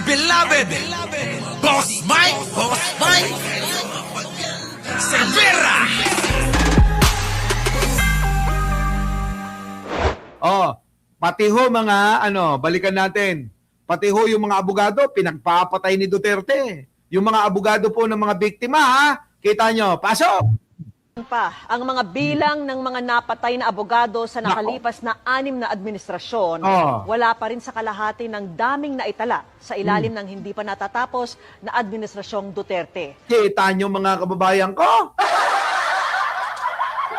beloved, Boss Mike, Cervera. Oh, pati ho mga balikan natin. Pati ho yung mga abogado pinagpapatay ni Duterte. Yung mga abogado po ng mga biktima, ha? Kita nyo, pasok! Ang mga bilang ng mga napatay na abogado sa nakalipas na 6 na administrasyon, wala pa rin sa kalahati ng daming naitala sa ilalim ng hindi pa natatapos na administrasyong Duterte. Kita nyo mga kababayan ko?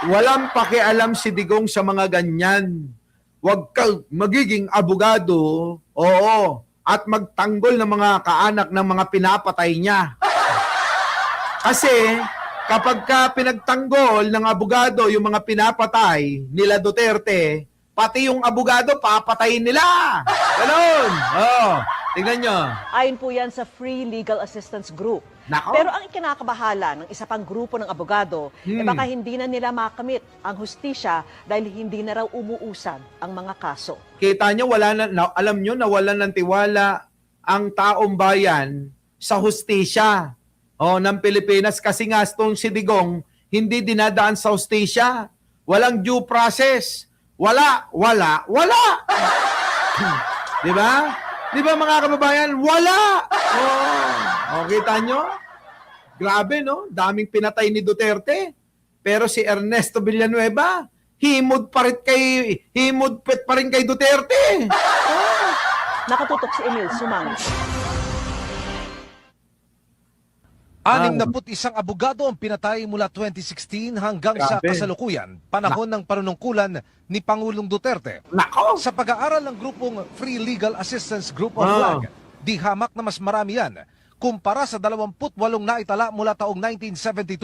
Walang pakialam si Digong sa mga ganyan. Huwag kang magiging abogado, at magtanggol ng mga kaanak ng mga pinapatay niya. Kasi kapag ka pinagtanggol ng abogado yung mga pinapatay nila Duterte, pati yung abogado papatayin nila. Ganon. Tingnan nyo. Ayon po yan sa Free Legal Assistance Group. Nako. Pero ang ikinakabahala ng isa pang grupo ng abogado, baka hindi na nila makamit ang hustisya dahil hindi na raw umuusad ang mga kaso. Kita nyo, alam nyo, nawalan ng tiwala ang taong bayan sa hustisya ng Pilipinas kasi nga itong si Digong hindi dinadaan sa hustisya. Walang due process. Wala. Di ba? Di ba mga kababayan? Wala! Kita nyo? Grabe, no? Daming pinatay ni Duterte. Pero si Ernesto Villanueva, himod pa rin kay Duterte. Nakatutok si Emil Sumang. 61 abogado ang pinatay mula 2016 hanggang sa kasalukuyan, panahon ng panunungkulan ni Pangulong Duterte. Nako! Sa pag-aaral ng grupong Free Legal Assistance Group on Flag, di hamak na mas marami yan kumpara sa 28 naitala mula taong 1972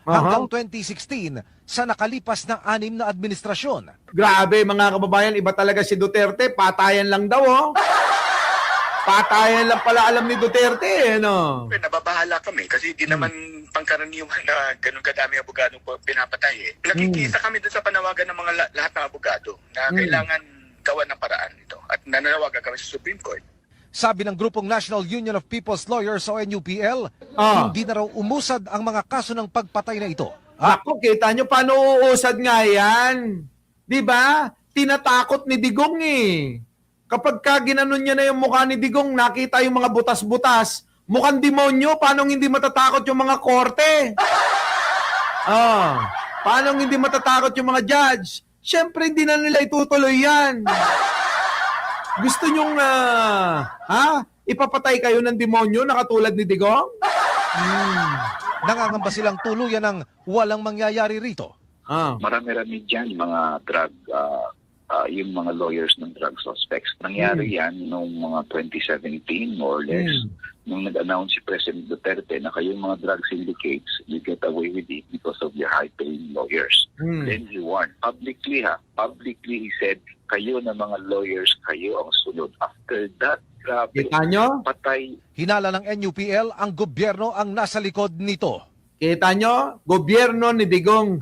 hanggang 2016 sa nakalipas ng 6 na administrasyon. Grabe mga kababayan, iba talaga si Duterte, patayan lang daw. Patayan lang pala alam ni Duterte, no? Nababahala kami kasi di naman pangkaraniwan na ganun kadami abogado po pinapatay eh. Nakikisa kami doon sa panawagan ng mga lahat ng abogado na kailangan gawan ng paraan ito at nananawagan kami sa Supreme Court. Sabi ng grupong National Union of People's Lawyers o NUPL, hindi na raw umusad ang mga kaso ng pagpatay na ito. Ako, kita nyo, paano uusad nga yan? Di ba? Tinatakot ni Digong eh. Kapag ka ginanon niya na yung mukha ni Digong, nakita yung mga butas-butas, mukhang demonyo, paano hindi matatakot yung mga korte? Paano hindi matatakot yung mga judge? Siyempre, hindi na nila itutuloy yan. Gusto nyong, ipapatay kayo ng demonyo na katulad ni Digong? Nangangamba silang tuluyan ng walang mangyayari rito. Marami-rami dyan mga drug, yung mga lawyers ng drug suspects. Nangyari yan noong mga 2017 more or less. Nung nag-announce si President Duterte na kayong mga drug syndicates, you get away with it because of your high-paying lawyers. Then he warned publicly he said, kayo na mga lawyers, kayo ang sunod. After that, grabe, Kita nyo? patay. Hinala ng NUPL, ang gobyerno ang nasa likod nito. Kita nyo? Gobyerno ni Digong.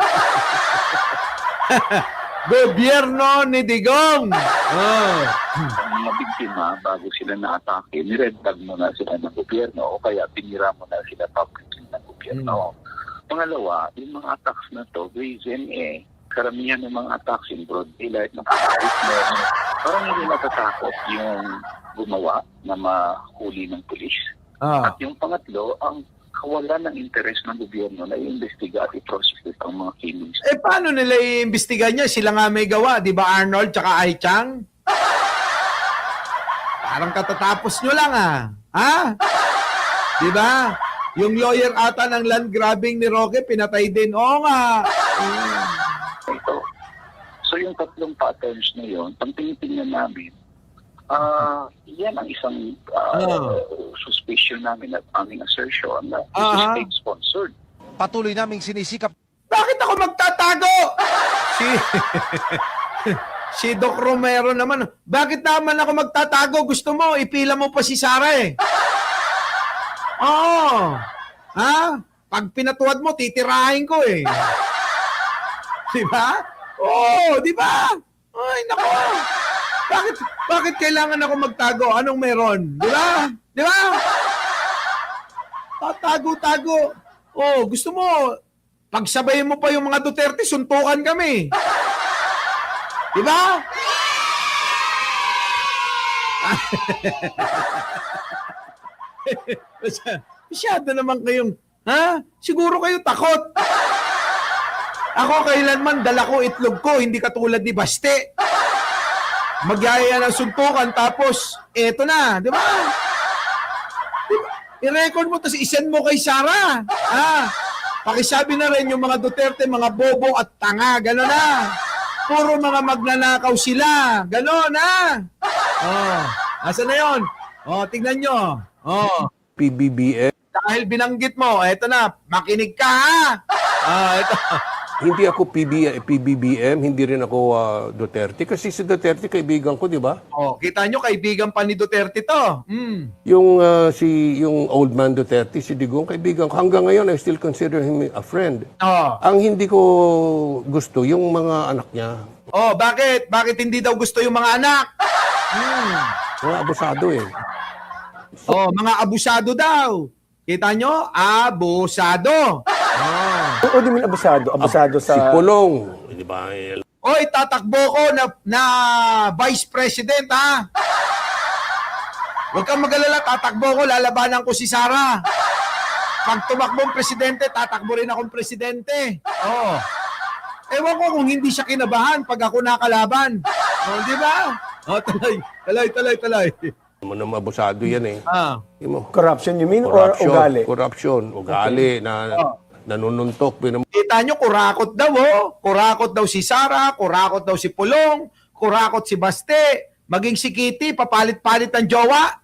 Gobyerno ni Digong. Ang mga biktima, bago sila na-atake, niredag mo na sila ng gobyerno o kaya pinira mo na sila publicly ng gobyerno. Pangalawa, yung mga attacks na to, reason karamihan ng mga attacks in broad daylight, nakakahit mo, parang hindi natatakot yung gumawa na mahuli ng pulis. At yung pangatlo, ang kawalan ng interes ng gobyerno na i-investiga at i-prosecute ang mga killings. Paano nila i-imbestiga niya? Sila nga may gawa, di ba Arnold tsaka Ai Chang? Parang katatapos nyo lang Di ba? Yung lawyer ata ng land grabbing ni Roque, pinatay din. Oo nga. Ito. So yung tatlong patterns na yun, pag tinitingnan namin, yan ang isang suspicion namin at aming assertion na ito state-sponsored. Patuloy naming sinisikap. Bakit ako magtatago? Si Doc Romero naman. Bakit naman ako magtatago? Gusto mo, ipila mo pa si Sara eh. Pag pinatuwad mo, titirahin ko eh. Di ba? Di ba? Ay, nako. Bakit kailangan ako magtago? Anong meron? Di ba? Di ba? Tatago-tago. Oh, gusto mo, pagsabayin mo pa yung mga Duterte, suntukan kami. Di ba? Masyado naman kayong, ha? Siguro kayo takot. Ako kailanman dala ko itlog ko, hindi katulad ni Baste. Magyaya ng suntukan tapos eto na, di ba? Diba? I-record mo tapos isend mo kay Sara. Pakisabi na rin yung mga Duterte, mga bobo at tanga, gano'n na. Puro mga magnanakaw sila, gano'n na. Oh, asa na yon? Oh, tignan nyo. Oh, PBBM. dahil binanggit mo, eto na, makinig ka ha. Eto. Hindi ako PBBM, hindi rin ako Duterte. Kasi si Duterte, kaibigan ko, di ba? Oh, kita nyo, kaibigan pa ni Duterte to. Yung old man Duterte, si Digong, kaibigan ko. Hanggang ngayon, I still consider him a friend. Oh. Ang hindi ko gusto, yung mga anak niya. Oh, bakit? Bakit hindi daw gusto yung mga anak? Mga abusado eh. Oh, mga abusado daw. Kita nyo? Abusado. O di man abusado. Abusado Si sa... Pulong, di ba? Oy, tatakbo ko na Vice President, ha? Huwag kang mag-alala, tatakbo ko, lalabanan ko si Sara. Pag tumakbong presidente, tatakbo rin akong presidente. Oh. Ewan ko kung hindi siya kinabahan pag ako nakalaban. Oh, di ba? Oh, talay. Mo na abusado yan eh. Yung Corruption you mean or ugali? Corruption, ugali na nanununtok. Kita nyo, kurakot daw, oh. Kurakot daw si Sara, kurakot daw si Pulong, kurakot si Baste, maging si Kitty, papalit-palit ang jowa.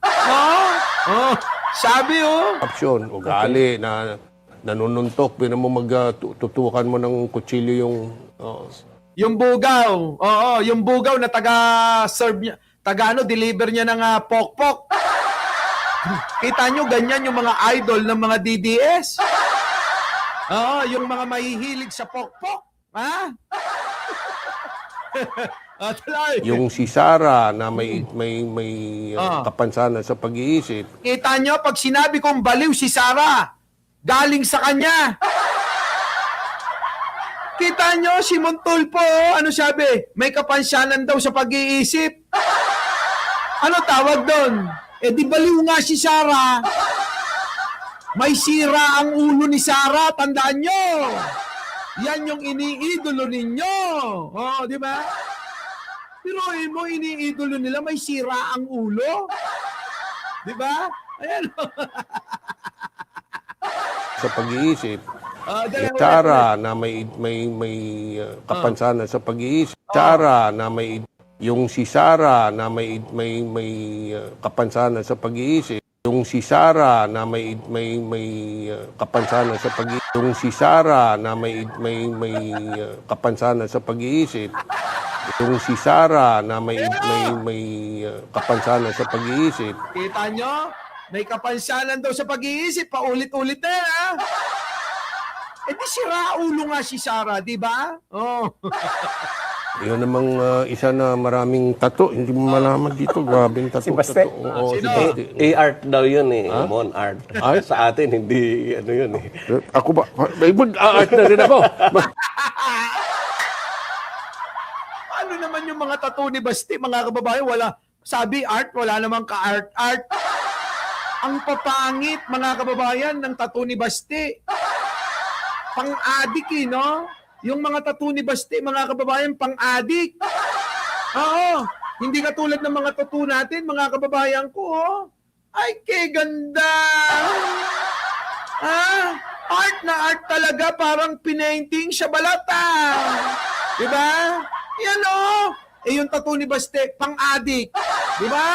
Oh, sabi, oh. Corruption, ugali na nanununtok. Mo magtutukan mo ng kutsilyo yung... Yung bugaw. Oo, yung bugaw na taga-serve niya, deliver niya ng pokpok. Kita nyo, ganyan yung mga idol ng mga DDS. Oo, yung mga mahihilig sa pokpok. Ha? Yung si Sara na may kapansanan sa pag-iisip. Kita nyo, pag sinabi kong baliw si Sara, galing sa kanya. Kita nyo, si Montulpo, ano sabi? May kapansanan daw sa pag-iisip. Ano tawag doon? Di baliw nga si Sara. May sira ang ulo ni Sara, tandaan nyo. Yan yung iniidolo ninyo. Oh, di ba? Pero mo, iniidolo nila, may sira ang ulo. Di ba? Ayan. Sa pag-iisip. Sara na may kapansanan sa pag-iisip. Sara na may yung si Sara na may kapansanan sa pag-iisip. Yung si Sara na may kapansanan sa pag-iisip. Yung si Sara na may kapansanan sa pag-iisip. Yung si Sara na may kapansanan sa pag-iisip. Kita nyo? May kapansanan daw sa pag-iisip. Paulit-ulit na yan, ha? Di sira ulo nga si Sara, di ba? Oh. Yun namang isa na maraming tato. Hindi mo malaman dito. Grabing tato. Si Baste? Oo, si Sino? Baste. A-art daw yun eh. Mon art. Sa atin, hindi ano yun eh. Ako ba? May mag-art na rin ako. Ano naman yung mga tattoo ni Basti, mga kababayan? Wala. Sabi art, wala namang ka-art. Ang papangit, mga kababayan, ng tattoo ni Basti. Pang-adik no? Yung mga tattoo ni Basti, mga kababayan, pang-adik. Oo. Hindi katulad ng mga tattoo natin, mga kababayan ko, oh. Ay, ke ganda. Art na art talaga, parang pinainting sa balata. Diba? Yan, oh. Yung tattoo ni Basti, pang-adik. Diba?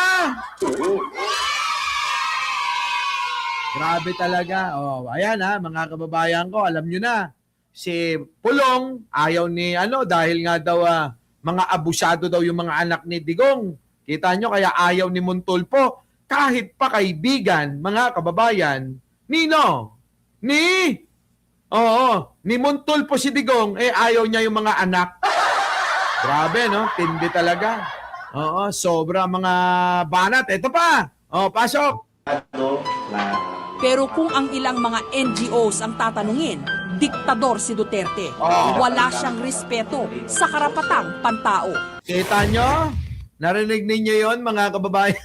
Grabe talaga. Oh, ayan mga kababayan ko, alam nyo na. Si Pulong, ayaw ni dahil nga daw mga abusado daw yung mga anak ni Digong. Kita nyo, kaya ayaw ni Montulpo. Kahit pa kaibigan, mga kababayan, ni Montulpo si Digong, ayaw niya yung mga anak. Grabe, no? Tindi talaga. Oo, sobra mga banat. Ito pa. Oh, pasok. Pero kung ang ilang mga NGOs ang tatanungin, diktador si Duterte. Wala siyang respeto sa karapatang pantao. Kita nyo? Narinig ninyo yon mga kababayan?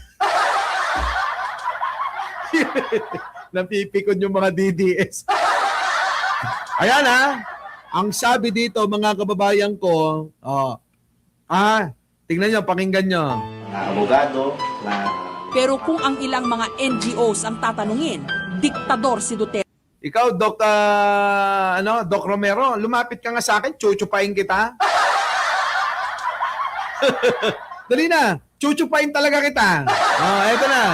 Napipikon yung mga DDS. Ayan ha. Ang sabi dito mga kababayan ko, tingnan nyo, pakinggan nyo. Abogado na Pero kung ang ilang mga NGOs ang tatanungin, diktador si Duterte. Ikaw, Doc Romero, lumapit ka nga sa akin, chuchupain kita. Dali na, chuchupain talaga kita. Eto na.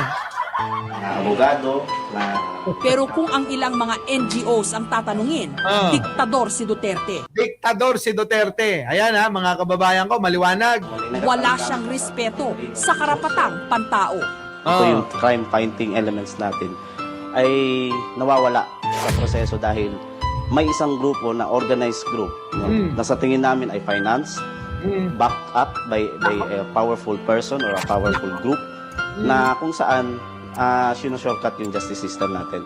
abogado na Pero kung ang ilang mga NGOs ang tatanungin, diktador si Duterte. Diktador si Duterte. Ayan ha, mga kababayan ko, maliwanag. Wala siyang respeto sa karapatang pantao. ito yung crime fighting elements natin ay nawawala sa proseso dahil may isang grupo na organized group no, na sa tingin namin ay finance, backed up by a powerful person or a powerful group na kung saan sinushortcut yung justice system natin.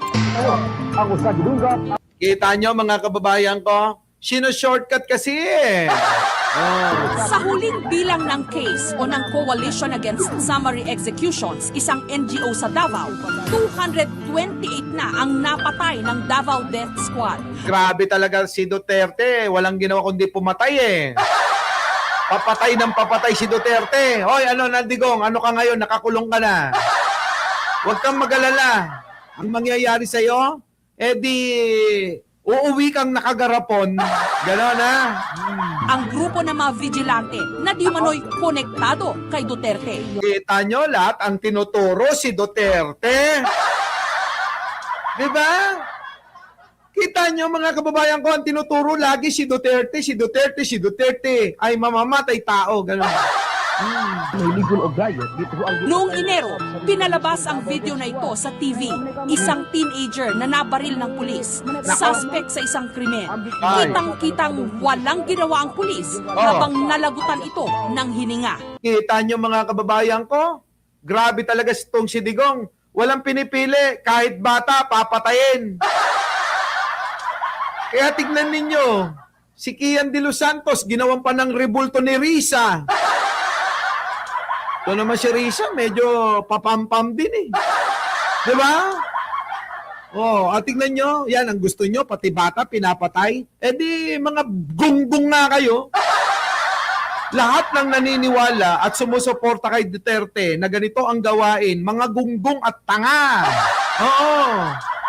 Kita nyo mga kababayan ko, shortcut kasi eh. Sa huling bilang ng case o ng Coalition Against Summary Executions, isang NGO sa Davao, 228 na ang napatay ng Davao Death Squad. Grabe talaga si Duterte. Walang ginawa kundi pumatay eh. Papatay ng papatay si Duterte. Hoy, Nandigong, ano ka ngayon? Nakakulong ka na. Huwag kang mag-alala. Ang mangyayari sa'yo, uuwi kang nakagarapon. Gano'n na. Ang grupo ng mga vigilante na di manoy konektado kay Duterte. Kita nyo lahat ang tinuturo si Duterte. Diba? Kita nyo mga kababayan ko, ang tinuturo lagi si Duterte, si Duterte, si Duterte. Ay mamamatay tao. Gano'n. Noong Enero, pinalabas ang video na ito sa TV. Isang teenager na nabaril ng pulis. Suspect sa isang krimen. Kitang-kitang walang ginawa ang pulis habang nalagutan ito ng hininga. Kita nyo mga kababayan ko, grabe talaga itong si Digong. Walang pinipili, kahit bata, papatayin. Kaya tignan ninyo, si Kian de los Santos, ginawan pa ng rebulto ni Risa. Ito naman si Risa, medyo papampam din eh. Diba? At tignan nyo, yan ang gusto nyo, pati bata, pinapatay. Di mga gunggong nga kayo. Lahat ng naniniwala at sumusuporta kay Duterte na ganito ang gawain, mga gunggong at tanga.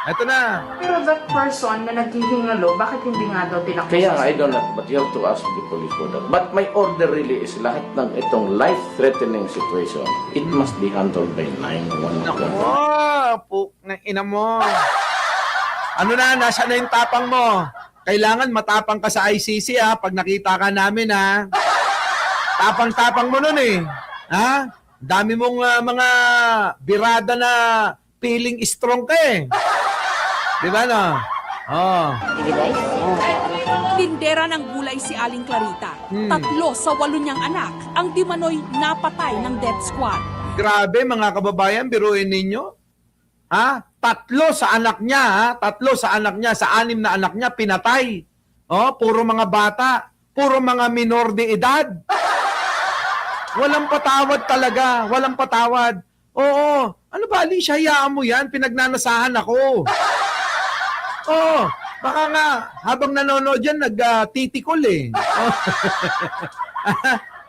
Eto na. Pero that person na naghihingalo, bakit hindi nga daw tinakbo? Kaya nga, I don't know, but you have to ask the police for that. But my order really is lahat ng itong life-threatening situation, it must be handled by 911. Puk na ina mo. Nasaan na yung tapang mo? Kailangan matapang ka sa ICC pag nakita ka namin Tapang-tapang mo nun eh. Dami mong mga birada na feeling strong ka eh. Diba no? Tindera ng gulay si Aling Clarita. 3 sa 8 niyang anak ang di manoy napatay ng death squad. Grabe mga kababayan, biruin ninyo. 3 sa anak niya, 3 sa anak niya, sa 6 na anak niya, pinatay. Puro mga bata, puro mga minor de edad. Walang patawad talaga, walang patawad. Ano ba, Alicia, hayaan mo yan, pinagnanasahan ako. Baka nga, habang nanonood yan, nagtitikol eh.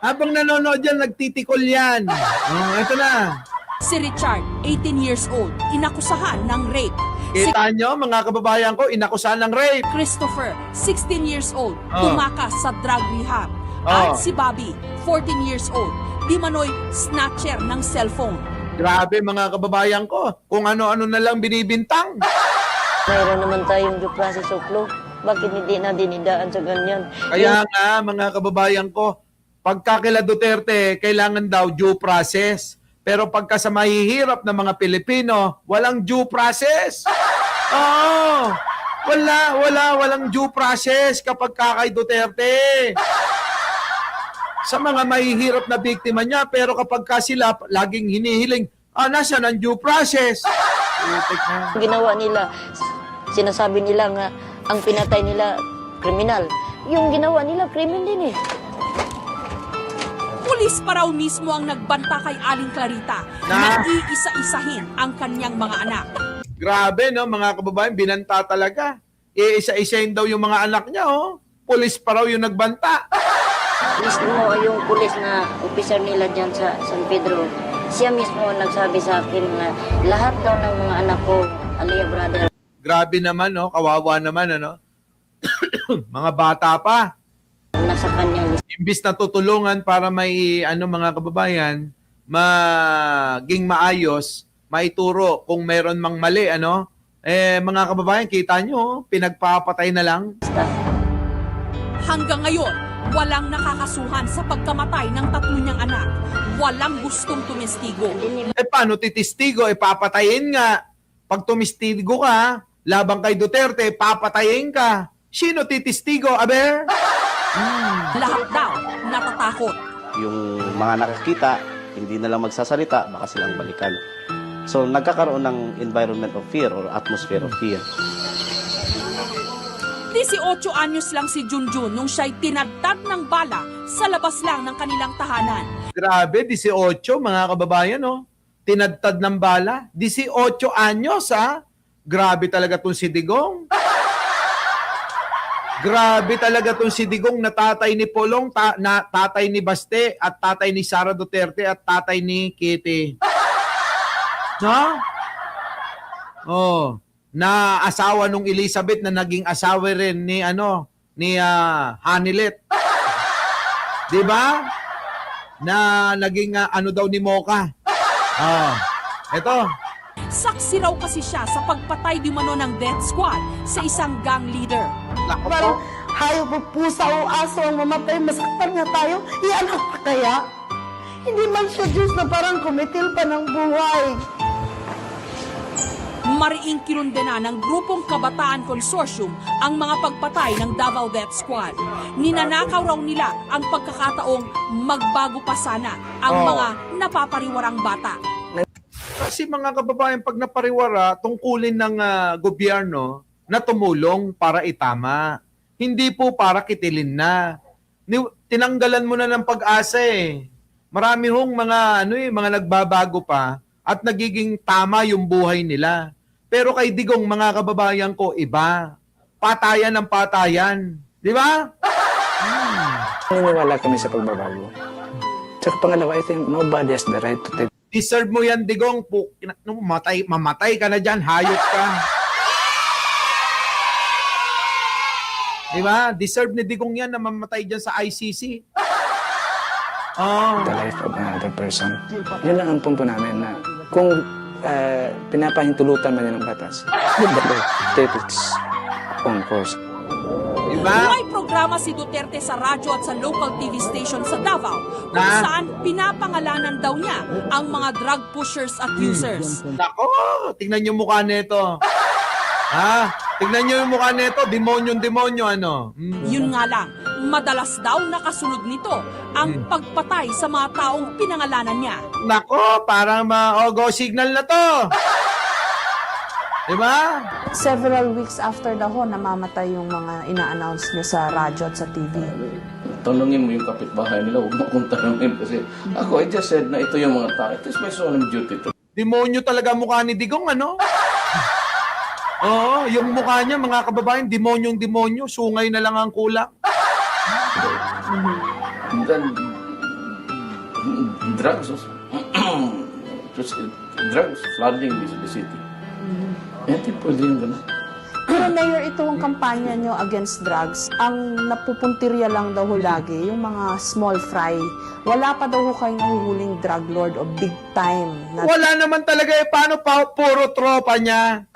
Habang nanonood yan, nagtitikol yan. Ito na. Si Richard, 18 years old, inakusahan ng rape. Kita nyo, mga kababayan ko, inakusahan ng rape. Christopher, 16 years old, tumakas sa drug rehab. At si Bobby, 14 years old, di manoy snatcher ng cellphone. Grabe mga kababayan ko, kung ano-ano na lang binibintang. Mayroon naman tayong due process of law. Bakit hindi na dinidaan sa ganyan? Kaya nga, mga kababayan ko, pagka kila Duterte, kailangan daw due process. Pero pagka sa mahihirap na mga Pilipino, walang due process. Walang due process kapag kay Duterte. Sa mga mahihirap na biktima niya, pero kapag sila laging hinihiling, Nasaan ang due process? Putik na. Ang ginawa nila, sinasabi nila nga, ang pinatay nila, kriminal. Yung ginawa nila, krimen din eh. Pulis pa raw mismo ang nagbanta kay Aling Clarita na iisa-isahin ang kanyang mga anak. Grabe, no, mga kababayan, binanta talaga. Iisa-isahin daw yung mga anak niya, oh. Pulis pa raw yung nagbanta. Mismo yung pulis na officer nila dyan sa San Pedro, siya mismo nagsabi sa akin na lahat daw ng mga anak ko, Alia brother. Grabe naman, no, kawawa naman, ano. Mga bata pa. Nasa kanyang Imbis na tutulungan para may mga kababayan maging maayos, maituro kung meron mang mali, mga kababayan, kita nyo, pinagpapatay na lang. Hanggang ngayon, walang nakakasuhan sa pagkamatay ng 3 niyang anak. Walang gustong tumestigo. Paano titistigo? Papatayin nga. Pag tumistigo ka, labang kay Duterte, papatayin ka. Sino titistigo, aber? Lahat daw natatakot. Yung mga nakakita, hindi na lang magsasalita, baka silang balikan. So nagkakaroon ng environment of fear or atmosphere of fear. 18 anyos lang si Junjun nung siya'y tinadtad ng bala sa labas lang ng kanilang tahanan. Grabe, 18, mga kababayan, no? Tinadtad ng bala. 18 anyos, ha? Grabe talaga tong si Digong. Grabe talaga tong si Digong na tatay ni Polong, na tatay ni Baste, at tatay ni Sara Duterte, at tatay ni Kitty. No? Oh, na asawa nung Elizabeth na naging asawa rin ni Hanilet. 'Di ba? Na naging daw ni Mocha. Ito. Saksi raw kasi siya sa pagpatay di mano ng death squad sa isang gang leader. Parang hayop o pusa o aso ang mamatay, masaktan nga tayo. Iyan ang kaya? Hindi man siya Diyos na parang kumitil pa ng buhay. Mariing kinundena ng grupong Kabataan Consortium ang mga pagpatay ng Davao Death Squad. Ninanakaw raw nila ang pagkakataong magbago pa sana ang mga napapariwarang bata. Kasi mga kababayan, pag napariwara, tungkulin ng gobyerno na tumulong para itama. Hindi po para kitilin na. Tinanggalan mo na ng pag-asa eh. Marami hong mga nagbabago pa at nagiging tama yung buhay nila. Pero kay Digong, mga kababayan ko, iba. Patayan ng patayan. Di ba? Naniniwala kami sa pagbabago. Tsaka pangalawa, I think nobody has the right to take. Deserve mo yan, Digong. Mamatay ka na dyan. Hayop ka. Di ba? Deserve ni Digong yan na mamatay dyan sa ICC. The life of another person. Yun lang ang punto namin na kung pinapahintulutan man yan ng batas, let the law take its own course. Diba? May programa si Duterte sa radyo at sa local TV station sa Davao kung saan pinapangalanan daw niya ang mga drug pushers at users. Nako, tingnan niyo mukha nito. Tignan niyo yung mukha nito, demonyo, Yun nga lang, madalas daw nakasunod nito ang pagpatay sa mga taong pinangalanan niya. Nako, parang go signal na to. Diba? Several weeks after the ho, namamatay yung mga ina-announce niya sa radyo at sa TV. Tanungin mo yung kapitbahay nila, huwag mo akong tanungin kasi ako, I just said na ito yung mga tao. It is my solemn duty to. Demonyo talaga mukha ni Digong, Oo, yung mukha niya, mga kababayan, demonyong-demonyo, sungay na lang ang kulang. Then, drugs flooding the city. Hindi pwede yung gano'n. Pero Mayor, ito ang kampanya nyo against drugs. Ang napupuntirya lang daw ho lagi, yung mga small fry. Wala pa daw ho kayong nahuhuling drug lord o big time. Wala naman talaga paano puro tropa niya?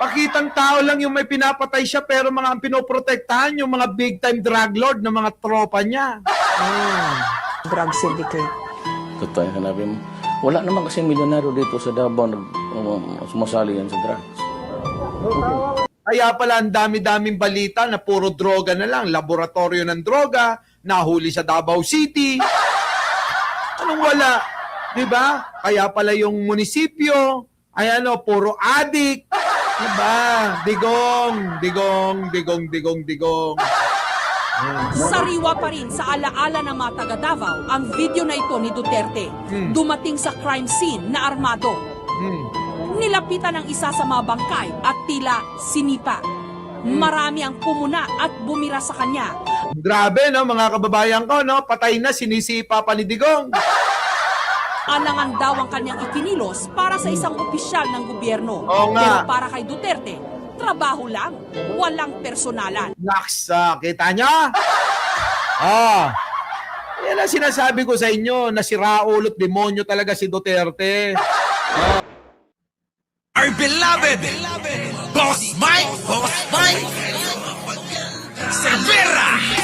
Pakitang tao lang yung may pinapatay siya pero ang pinoprotektahan yung mga big time drug lord na mga tropa niya. Drug syndicate. Totoo yung sanabi mo. Wala naman kasi milyonaryo dito sa Davao na sumasali yan sa drugs. Kaya pala ang dami-daming balita na puro droga na lang. Laboratorio ng droga, nahuli sa Davao City. Anong wala? Di ba? Kaya pala yung munisipyo, ay ano, puro adik. Di ba? Digong, digong, digong, digong, digong. Sariwa pa rin sa alaala ng mga taga Davao ang video na ito ni Duterte. Dumating sa crime scene na armado. Nilapitan ng isa sa mga bangkay at tila sinipa. Marami ang pumuna at bumira sa kanya. Grabe, no, mga kababayan ko, no? Patay na, sinisipa pa ni Digong. Alangan daw ang kanyang ikinilos para sa isang opisyal ng gobyerno. Oo nga. Pero para kay Duterte, trabaho lang, walang personalan. Naksa, kita niya? Yan ang sinasabi ko sa inyo, na si Raulot demonyo talaga si Duterte. Our beloved Boss Mike Cervera.